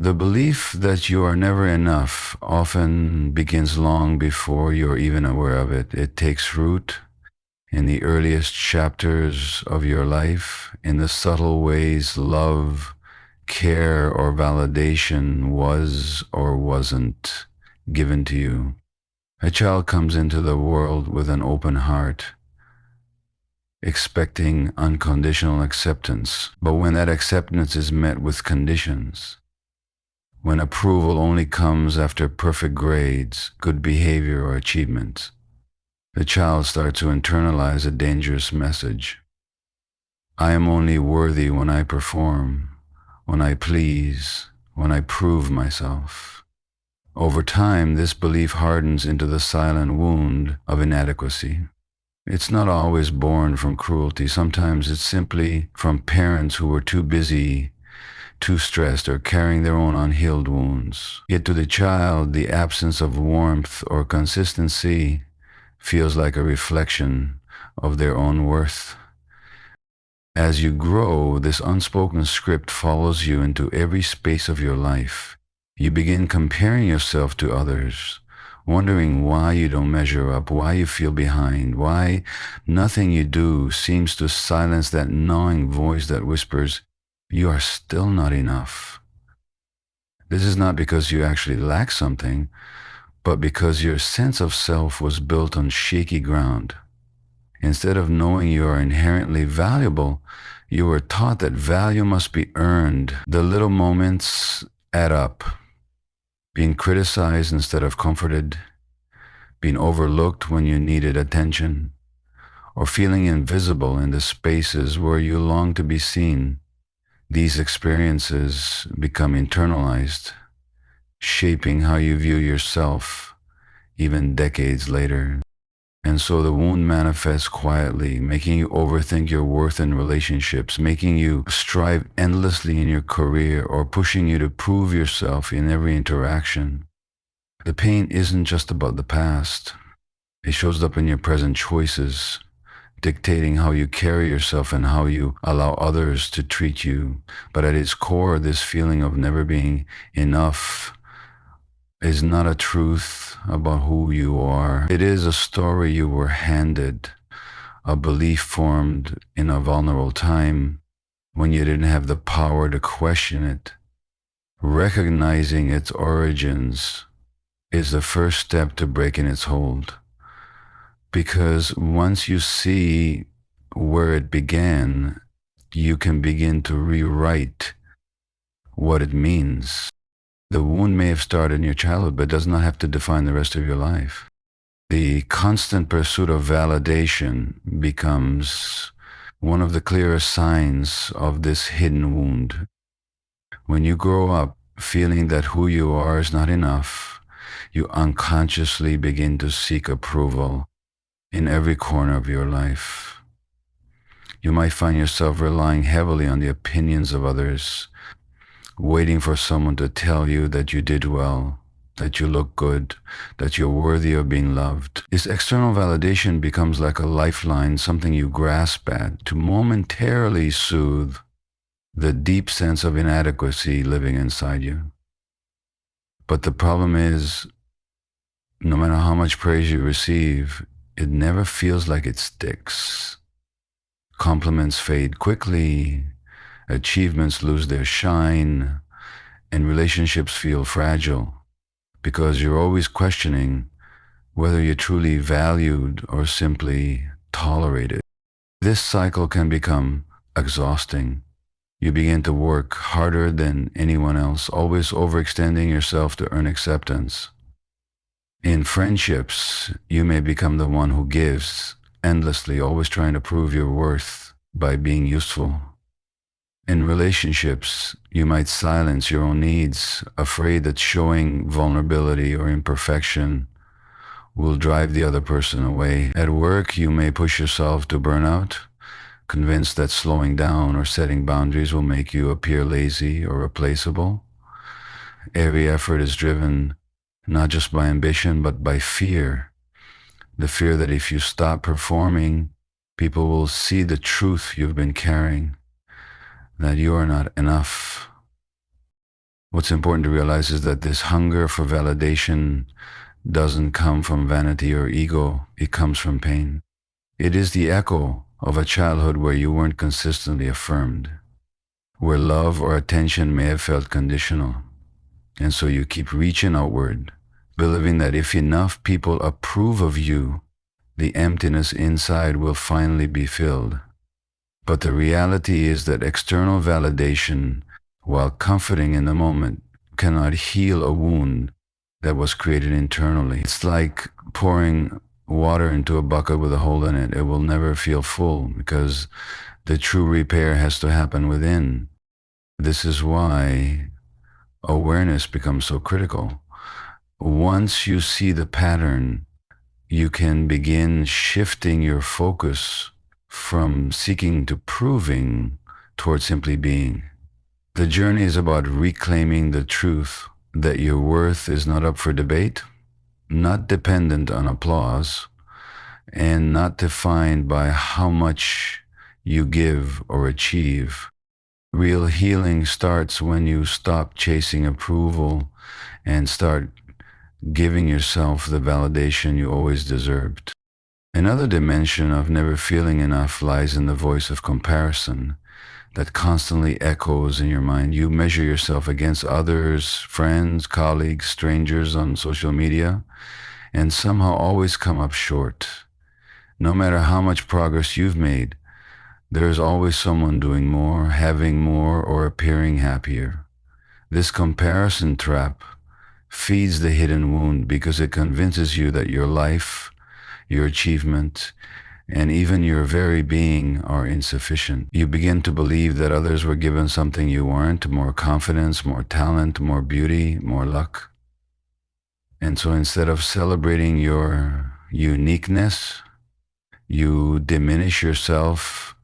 The belief that you are never enough often begins long before you're even aware of it. It takes root in the earliest chapters of your life, in the subtle ways love, care, or validation was or wasn't given to you. A child comes into the world with an open heart, expecting unconditional acceptance. But when that acceptance is met with conditions, when approval only comes after perfect grades, good behavior, or achievements, the child starts to internalize a dangerous message. I am only worthy when I perform, when I please, when I prove myself. Over time, this belief hardens into the silent wound of inadequacy. It's not always born from cruelty. Sometimes it's simply from parents who were too busy, too stressed, or carrying their own unhealed wounds. Yet to the child, the absence of warmth or consistency feels like a reflection of their own worth. As you grow, this unspoken script follows you into every space of your life. You begin comparing yourself to others, wondering why you don't measure up, why you feel behind, why nothing you do seems to silence that gnawing voice that whispers, you are still not enough. This is not because you actually lack something, but because your sense of self was built on shaky ground. Instead of knowing you are inherently valuable, you were taught that value must be earned. The little moments add up. Being criticized instead of comforted, being overlooked when you needed attention, or feeling invisible in the spaces where you long to be seen. These experiences become internalized, shaping how you view yourself even decades later. And so the wound manifests quietly, making you overthink your worth in relationships, making you strive endlessly in your career, or pushing you to prove yourself in every interaction. The pain isn't just about the past. It shows up in your present choices, dictating how you carry yourself and how you allow others to treat you. But at its core, this feeling of never being enough is not a truth about who you are. It is a story you were handed, a belief formed in a vulnerable time when you didn't have the power to question it. Recognizing its origins is the first step to breaking its hold. Because once you see where it began, you can begin to rewrite what it means. The wound may have started in your childhood, but does not have to define the rest of your life. The constant pursuit of validation becomes one of the clearest signs of this hidden wound. When you grow up feeling that who you are is not enough, you unconsciously begin to seek approval in every corner of your life. You might find yourself relying heavily on the opinions of others, waiting for someone to tell you that you did well, that you look good, that you're worthy of being loved. This external validation becomes like a lifeline, something you grasp at to momentarily soothe the deep sense of inadequacy living inside you. But the problem is, no matter how much praise you receive, it never feels like it sticks. Compliments fade quickly, achievements lose their shine, and relationships feel fragile because you're always questioning whether you're truly valued or simply tolerated. This cycle can become exhausting. You begin to work harder than anyone else, always overextending yourself to earn acceptance. In friendships, you may become the one who gives endlessly, always trying to prove your worth by being useful. In relationships, you might silence your own needs, afraid that showing vulnerability or imperfection will drive the other person away. At work, you may push yourself to burnout, convinced that slowing down or setting boundaries will make you appear lazy or replaceable. Every effort is driven not just by ambition, but by fear. The fear that if you stop performing, people will see the truth you've been carrying, that you are not enough. What's important to realize is that this hunger for validation doesn't come from vanity or ego, it comes from pain. It is the echo of a childhood where you weren't consistently affirmed, where love or attention may have felt conditional. And so you keep reaching outward, believing that if enough people approve of you, the emptiness inside will finally be filled. But the reality is that external validation, while comforting in the moment, cannot heal a wound that was created internally. It's like pouring water into a bucket with a hole in it. It will never feel full because the true repair has to happen within. This is why awareness becomes so critical. Once you see the pattern, you can begin shifting your focus from seeking to proving toward simply being. The journey is about reclaiming the truth that your worth is not up for debate, not dependent on applause, and not defined by how much you give or achieve. Real healing starts when you stop chasing approval and start giving yourself the validation you always deserved. Another dimension of never feeling enough lies in the voice of comparison that constantly echoes in your mind. You measure yourself against others, friends, colleagues, strangers on social media, and somehow always come up short. No matter how much progress you've made, there is always someone doing more, having more, or appearing happier. This comparison trap feeds the hidden wound because it convinces you that your life, your achievement, and even your very being are insufficient. You begin to believe that others were given something you weren't, more confidence, more talent, more beauty, more luck. And so instead of celebrating your uniqueness, you diminish yourself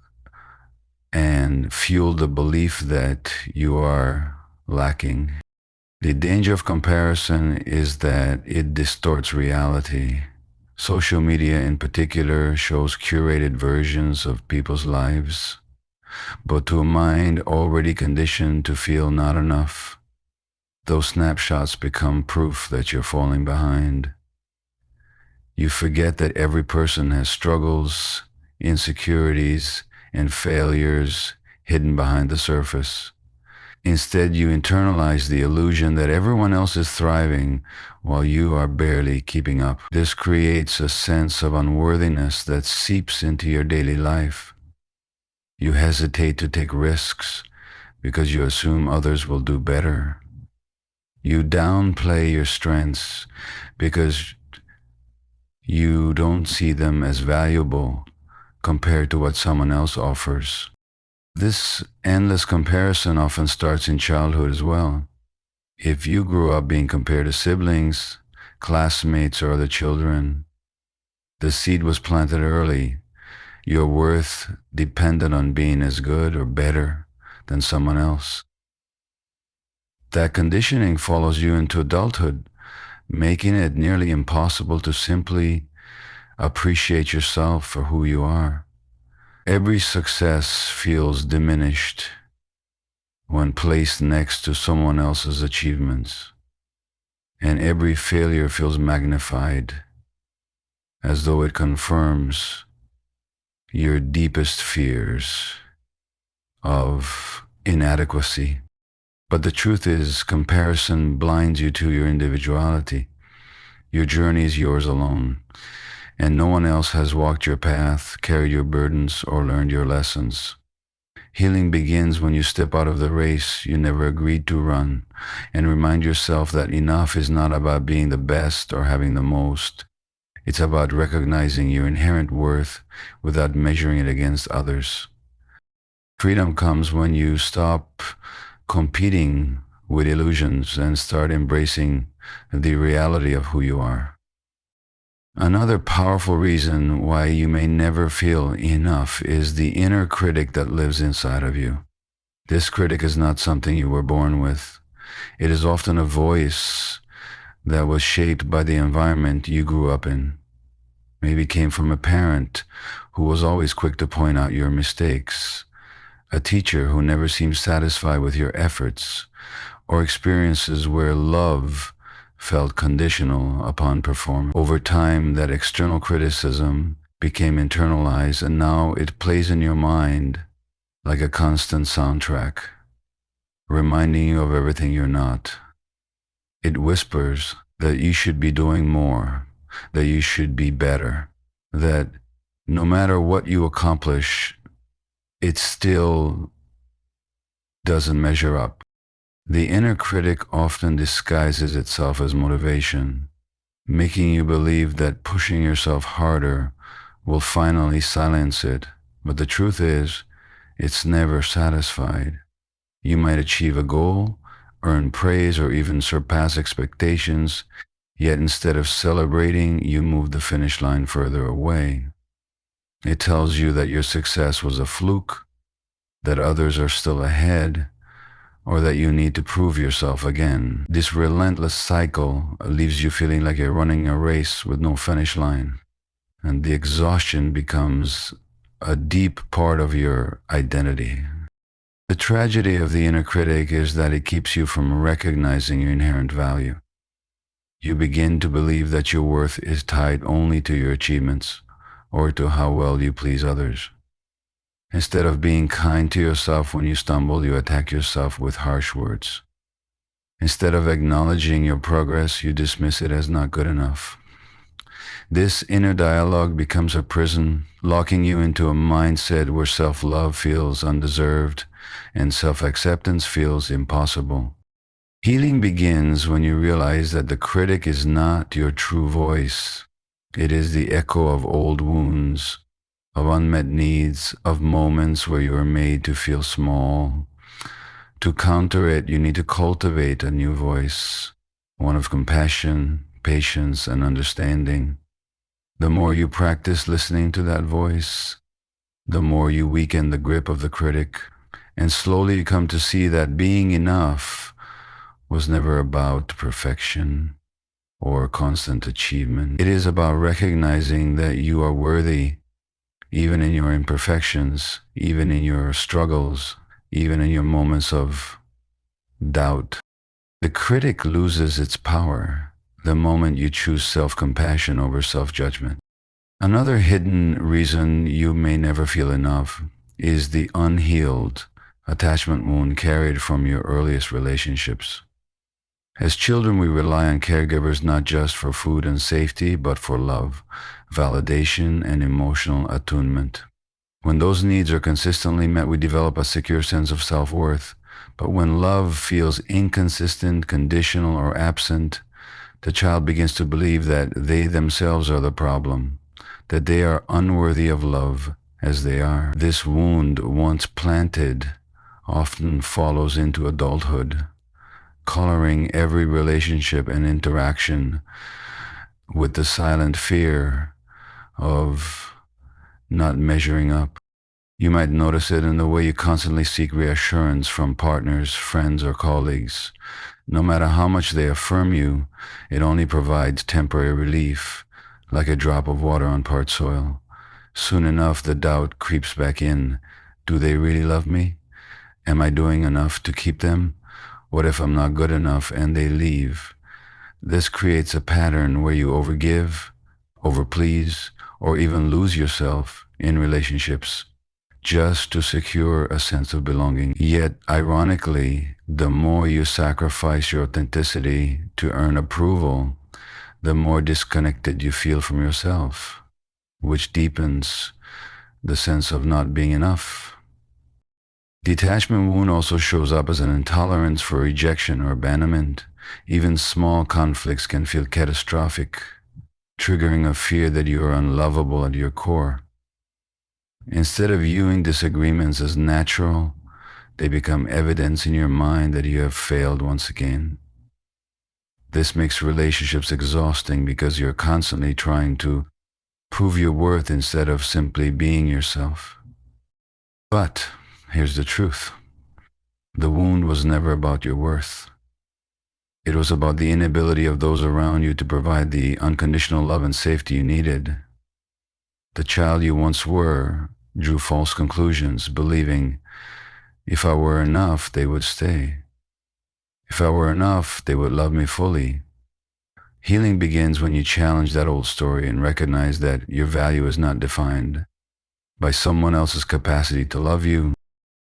and fuel the belief that you are lacking. The danger of comparison is that it distorts reality. Social media in particular shows curated versions of people's lives, but to a mind already conditioned to feel not enough, those snapshots become proof that you're falling behind. You forget that every person has struggles, insecurities, and failures hidden behind the surface. Instead, you internalize the illusion that everyone else is thriving while you are barely keeping up. This creates a sense of unworthiness that seeps into your daily life. You hesitate to take risks because you assume others will do better. You downplay your strengths because you don't see them as valuable compared to what someone else offers. This endless comparison often starts in childhood as well. If you grew up being compared to siblings, classmates, or other children, the seed was planted early. Your worth depended on being as good or better than someone else. That conditioning follows you into adulthood, making it nearly impossible to simply appreciate yourself for who you are. Every success feels diminished when placed next to someone else's achievements, and every failure feels magnified as though it confirms your deepest fears of inadequacy. But the truth is, comparison blinds you to your individuality. Your journey is yours alone, and no one else has walked your path, carried your burdens, or learned your lessons. Healing begins when you step out of the race you never agreed to run and remind yourself that enough is not about being the best or having the most. It's about recognizing your inherent worth without measuring it against others. Freedom comes when you stop competing with illusions and start embracing the reality of who you are. Another powerful reason why you may never feel enough is the inner critic that lives inside of you. This critic is not something you were born with. It is often a voice that was shaped by the environment you grew up in. Maybe came from a parent who was always quick to point out your mistakes, a teacher who never seemed satisfied with your efforts, or experiences where love felt conditional upon performance. Over time, that external criticism became internalized, and now it plays in your mind like a constant soundtrack, reminding you of everything you're not. It whispers that you should be doing more, that you should be better, that no matter what you accomplish, it still doesn't measure up. The inner critic often disguises itself as motivation, making you believe that pushing yourself harder will finally silence it. But the truth is, it's never satisfied. You might achieve a goal, earn praise, or even surpass expectations, yet instead of celebrating, you move the finish line further away. It tells you that your success was a fluke, that others are still ahead, or that you need to prove yourself again. This relentless cycle leaves you feeling like you're running a race with no finish line, and the exhaustion becomes a deep part of your identity. The tragedy of the inner critic is that it keeps you from recognizing your inherent value. You begin to believe that your worth is tied only to your achievements or to how well you please others. Instead of being kind to yourself when you stumble, you attack yourself with harsh words. Instead of acknowledging your progress, you dismiss it as not good enough. This inner dialogue becomes a prison, locking you into a mindset where self-love feels undeserved and self-acceptance feels impossible. Healing begins when you realize that the critic is not your true voice. It is the echo of old wounds, of unmet needs, of moments where you were made to feel small. To counter it, you need to cultivate a new voice, one of compassion, patience, and understanding. The more you practice listening to that voice, the more you weaken the grip of the critic, and slowly you come to see that being enough was never about perfection or constant achievement. It is about recognizing that you are worthy, even in your imperfections, even in your struggles, even in your moments of doubt. The critic loses its power the moment you choose self-compassion over self-judgment. Another hidden reason you may never feel enough is the unhealed attachment wound carried from your earliest relationships. As children, we rely on caregivers not just for food and safety, but for love, validation, and emotional attunement. When those needs are consistently met, we develop a secure sense of self-worth. But when love feels inconsistent, conditional, or absent, the child begins to believe that they themselves are the problem, that they are unworthy of love as they are. This wound, once planted, often follows into adulthood, coloring every relationship and interaction with the silent fear of not measuring up. You might notice it in the way you constantly seek reassurance from partners, friends, or colleagues. No matter how much they affirm you, it only provides temporary relief, like a drop of water on parched soil. Soon enough, the doubt creeps back in. Do they really love me? Am I doing enough to keep them? What if I'm not good enough and they leave? This creates a pattern where you overgive, overplease, or even lose yourself in relationships just to secure a sense of belonging. Yet, ironically, the more you sacrifice your authenticity to earn approval, the more disconnected you feel from yourself, which deepens the sense of not being enough. Detachment wound also shows up as an intolerance for rejection or abandonment. Even small conflicts can feel catastrophic, triggering a fear that you are unlovable at your core. Instead of viewing disagreements as natural, they become evidence in your mind that you have failed once again. This makes relationships exhausting because you're constantly trying to prove your worth instead of simply being yourself. But here's the truth. The wound was never about your worth. It was about the inability of those around you to provide the unconditional love and safety you needed. The child you once were drew false conclusions, believing if I were enough, they would stay. If I were enough, they would love me fully. Healing begins when you challenge that old story and recognize that your value is not defined by someone else's capacity to love you.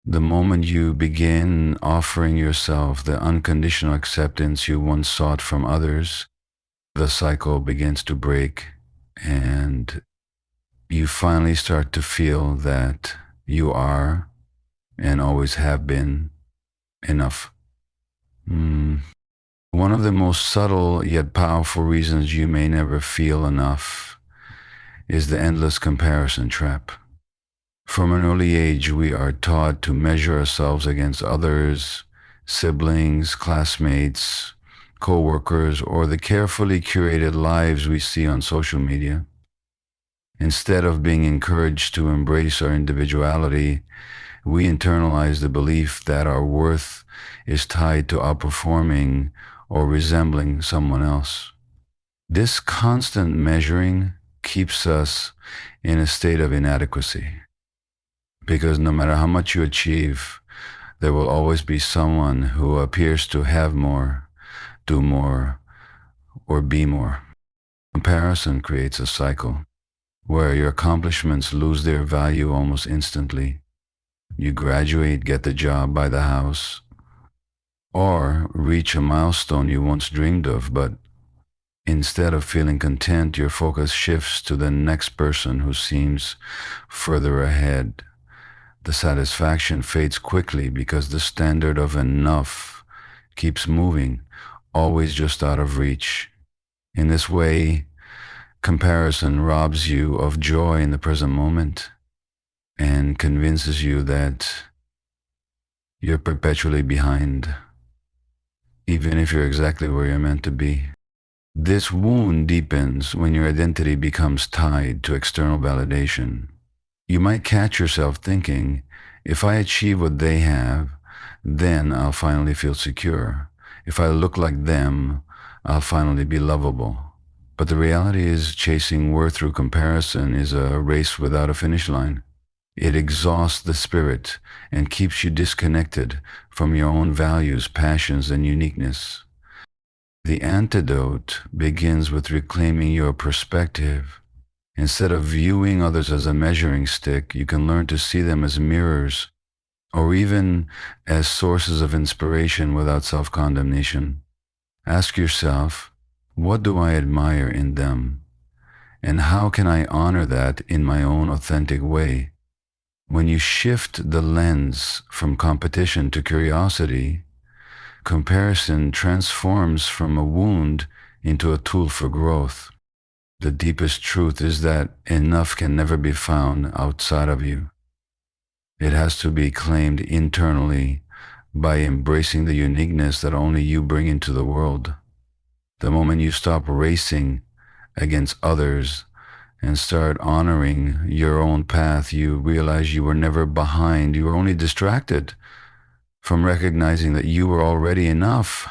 The moment you begin offering yourself the unconditional acceptance you once sought from others, the cycle begins to break, and you finally start to feel that you are and always have been enough. One of the most subtle yet powerful reasons you may never feel enough is the endless comparison trap. From an early age, we are taught to measure ourselves against others, siblings, classmates, co-workers, or the carefully curated lives we see on social media. Instead of being encouraged to embrace our individuality, we internalize the belief that our worth is tied to outperforming or resembling someone else. This constant measuring keeps us in a state of inadequacy, because no matter how much you achieve, there will always be someone who appears to have more, do more, or be more. Comparison creates a cycle where your accomplishments lose their value almost instantly. You graduate, get the job, buy the house, or reach a milestone you once dreamed of, but instead of feeling content, your focus shifts to the next person who seems further ahead. The satisfaction fades quickly because the standard of enough keeps moving, always just out of reach. In this way, comparison robs you of joy in the present moment and convinces you that you're perpetually behind, even if you're exactly where you're meant to be. This wound deepens when your identity becomes tied to external validation. You might catch yourself thinking, if I achieve what they have, then I'll finally feel secure. If I look like them, I'll finally be lovable. But the reality is, chasing worth through comparison is a race without a finish line. It exhausts the spirit and keeps you disconnected from your own values, passions, and uniqueness. The antidote begins with reclaiming your perspective. Instead of viewing others as a measuring stick, you can learn to see them as mirrors, or even as sources of inspiration without self-condemnation. Ask yourself, what do I admire in them? And how can I honor that in my own authentic way? When you shift the lens from competition to curiosity, comparison transforms from a wound into a tool for growth. The deepest truth is that enough can never be found outside of you. It has to be claimed internally by embracing the uniqueness that only you bring into the world. The moment you stop racing against others and start honoring your own path, you realize you were never behind. You were only distracted from recognizing that you were already enough.